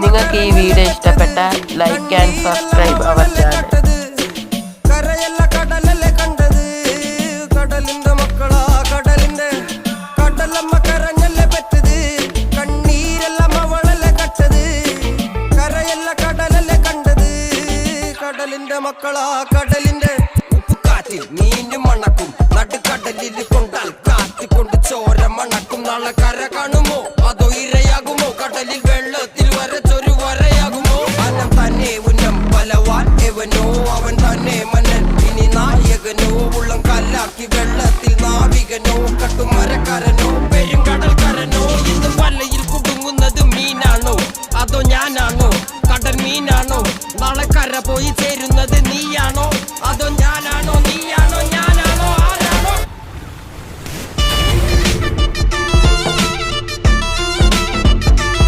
നിങ്ങൾക്ക് ഈ വീഡിയോ ഇഷ്ടപ്പെട്ടാൽ like and subscribe our channel. മക്കളാ കടലിന്റെ ഉപ്പുകാറ്റിൽ മീനും മണക്കും നടുക്കടലിൽ കൊണ്ടാൽ കാറ്റിക്കൊണ്ട് ചോര മണക്കും. നാളെ കര കാണുമോ അതോ ഇരയാകുമോ? കടലിൽ വെള്ളത്തിൽ വരച്ചൊരു വരയാകുമോ? അനം തന്നെ ഉന്നം ബലവാൻ എവനോ അവൻ തന്നെ മന്നൻ ഇനി നായകനോ. ഉള്ളം കല്ലാക്കി വെള്ളത്തിൽ നാവികനോ കട്ടുമരക്കാരനോ പെരുങ്കടൽക്കാരനോ. ഇന്ന് വലയിൽ കുടുങ്ങുന്നത് മീനാണോ അതോ ഞാനാണോ? കടൽ മീനാണോ? നാളെ കര പോയി ചേരുന്നത് നീയാണോ?